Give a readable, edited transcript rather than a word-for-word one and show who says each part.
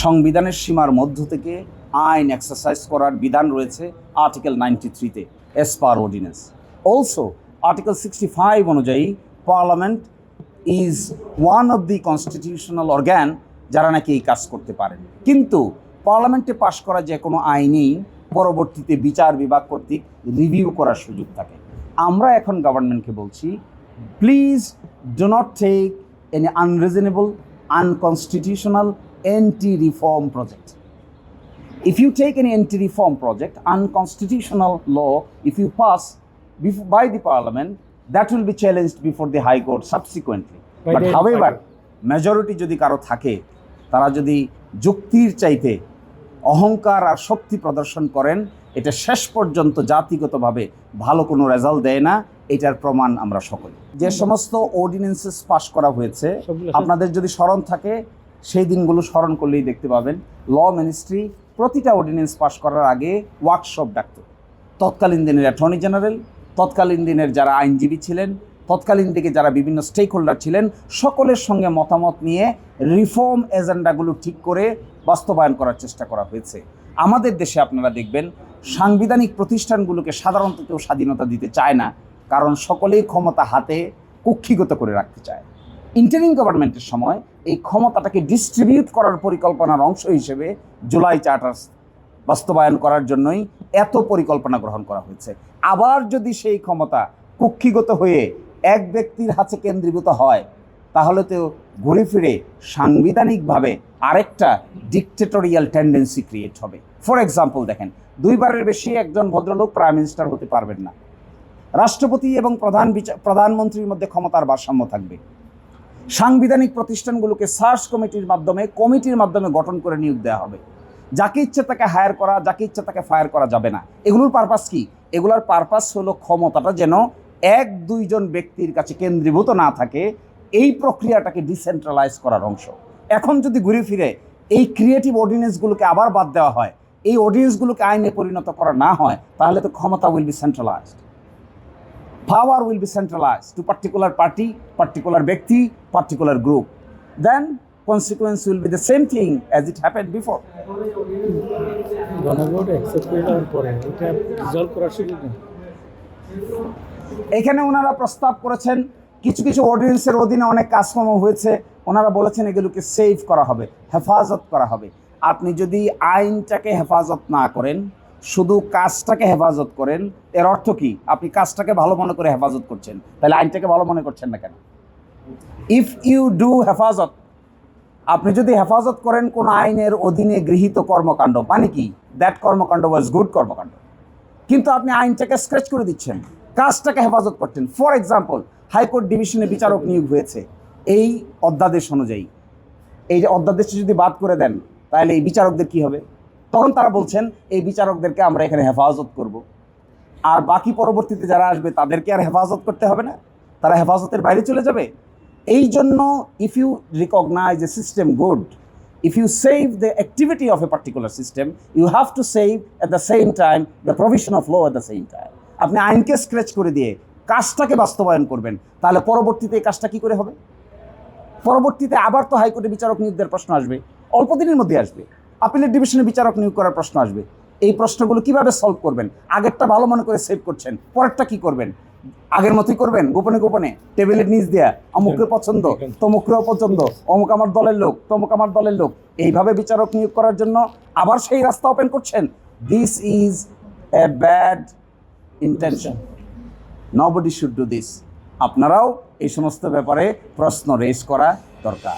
Speaker 1: সংবিধানের সীমার মধ্য থেকে আইন এক্সারসাইজ করার বিধান রয়েছে আর্টিকেল 93-তে এস পার অর্ডিন্যান্স। অলসো আর্টিকেল 65 অনুযায়ী parliament is one of the constitutional organ যারা নাকি এই কাজ করতে পারেন। কিন্তু পার্লামেন্টে পাশ করা যে কোনো আইনই পরবর্তীতে বিচার বিভাগ কর্তৃক রিভিউ করার সুযোগ থাকে। আমরা এখন গভর্নমেন্টকে বলছি, please do not take any unreasonable, unconstitutional, anti-reform project. If you take any anti-reform project, unconstitutional law, if you pass by the parliament, that will be challenged before the high court subsequently. But however, majority যদি কারো থাকে, তারা যদি যুক্তির চাইতে অহংকার আর শক্তি প্রদর্শন করেন, এটা শেষ পর্যন্ত জাতিগতভাবে ভালো কোনো রেজাল্ট দেয় না। এটার প্রমাণ আমরা সকলে। যে সমস্ত অর্ডিন্যান্সেস পাস করা হয়েছে, আপনাদের যদি স্মরণ থাকে সেই দিনগুলো স্মরণ করলেই দেখতে পাবেন ল মিনিস্ট্রি প্রতিটা অর্ডিন্যান্স পাস করার আগে ওয়ার্কশপ ডাকত। তৎকালীন দিনের অ্যাটর্নি জেনারেল, তৎকালীন দিনের যারা আইনজীবী ছিলেন, তৎকালীন দিকে যারা বিভিন্ন স্টেক হোল্ডার ছিলেন, সকলের সঙ্গে মতামত নিয়ে রিফর্ম এজেন্ডাগুলো ঠিক করে বাস্তবায়ন করার চেষ্টা করা হয়েছে। আমাদের দেশে আপনারা দেখবেন সাংবিধানিক প্রতিষ্ঠানগুলোকে সাধারণত কেউ স্বাধীনতা দিতে চায় না, কারণ সকলেই ক্ষমতা হাতে কুক্ষিগত করে রাখতে চায়। ইন্টারিম গভর্নমেন্টের সময় এই ক্ষমতাটাকে ডিস্ট্রিবিউট করার পরিকল্পনার অংশ হিসেবে জুলাই চার্টার বাস্তবায়ন করার জন্যই এত পরিকল্পনা গ্রহণ করা হয়েছে। আবার যদি সেই ক্ষমতা কুক্ষিগত হয়ে এক ব্যক্তির হাতে কেন্দ্রীভূত হয়, তাহলে তো ঘুরে ফিরে সাংবিধানিকভাবে আরেকটা ডিকটেটোরিয়াল টেন্ডেন্সি ক্রিয়েট হবে। ফর এক্সাম্পল দেখেন, 2 বারের বেশি একজন ভদ্রলোক প্রাইম মিনিস্টার হতে পারবেন না। রাষ্ট্রপতি এবং প্রধানমন্ত্রীর মধ্যে ক্ষমতার ভারসাম্য থাকবে। সাংবিধানিক প্রতিষ্ঠানগুলোকে সার্চ কমিটির মাধ্যমে গঠন করে নিয়োগ দেওয়া হবে। যাকে ইচ্ছে তাকে হায়ার করা, যাকে ইচ্ছে তাকে ফায়ার করা যাবে না। এগুলোর পারপাস কি? এগুলোর পারপাস হলো ক্ষমতাটা যেন 1-2 জন ব্যক্তির কাছে কেন্দ্রীভূত না থাকে, এই প্রক্রিয়াটাকে ডিসেন্ট্রালাইজ করার অংশ। এখন যদি ঘুরে ফিরে এই ক্রিয়েটিভ অর্ডিন্যান্সগুলোকে আবার বাদ দেওয়া হয়, এই অর্ডিন্যান্সগুলোকে আইনে পরিণত করা না হয়, তাহলে তো ক্ষমতা will be centralised, power will be centralized to particular party, particular ব্যক্তি, particular group. Then consequence will be the same thing as it happened before. এখানে ওনারা প্রস্তাব করেছেন কিছু কিছু অর্ডিন্যান্সের অধীনে অনেক কাজকর্ম হয়েছে, ওনারা বলেছেন এগুলোকে সেভ করা হবে, হেফাজত করা হবে। আপনি যদি আইনটাকে হেফাজত না করেন, শুধু কাজটাকে হেফাজত করেন, এর অর্থ কি? আপনি কাজটাকে ভালো মনে করে হেফাজত করছেন, তাহলে আইনটাকে ভালো মনে করছেন না কেন? ইফ ইউ ডু হেফাজত, আপনি যদি হেফাজত করেন কোন আইনের অধীনে গৃহীত কর্মকাণ্ড, মানে কি? দ্যাট কর্মকাণ্ড ওয়াজ গুড কর্মকাণ্ড। কিন্তু আপনি আইনটাকে স্ক্র্যাচ করে দিচ্ছেন, কাজটাকে হেফাজত করছেন। ফর এক্সাম্পল, হাইকোর্ট ডিভিশনে বিচারক নিয়োগ হয়েছে এই অধ্যাদেশ অনুযায়ী। এই যে অধ্যাদেশটি যদি বাদ করে দেন, তাহলে এই বিচারকদের কি হবে? তখন তারা বলছেন এই বিচারকদেরকে আমরা এখানে হেফাজত করব, আর বাকি পরবর্তীতে যারা আসবে তাদেরকে আর হেফাজত করতে হবে না, তারা হেফাজতের বাইরে চলে যাবে। এই জন্য if you recognise a system good, if you save the activity of a particular system, you have to save at the same time the provision of law at the same time. আপনি আইনকে scratch করে দিয়ে কাজটাকে বাস্তবায়ন করবেন, তাহলে পরবর্তীতে এই কাজটা কী করে হবে? পরবর্তীতে আবার তো হাইকোর্টে বিচারক নিয়োগ দেওয়ার প্রশ্ন আসবে, অল্প দিনের মধ্যে আসবে। আপিলের ডিভিশনে বিচারক নিয়োগ করার প্রশ্ন আসবে। এই প্রশ্নগুলো কিভাবে সলভ করবেন? আগেরটা ভালো মনে করে সেভ করছেন, পরেরটা কি করবেন? আগের মতোই করবেন, গোপনে গোপনে টেবিলের নিচ দেয়া, অমুকের পছন্দ, তমুকের অপছন্দ, অমুক আমার দলের লোক, তমুক আমার দলের লোক, এইভাবে বিচারক নিয়োগ করার জন্য আবার সেই রাস্তা ওপেন করছেন। This is a bad intention, nobody should do this. আপনারাও এই সমস্ত ব্যাপারে প্রশ্ন রেজ করা দরকার।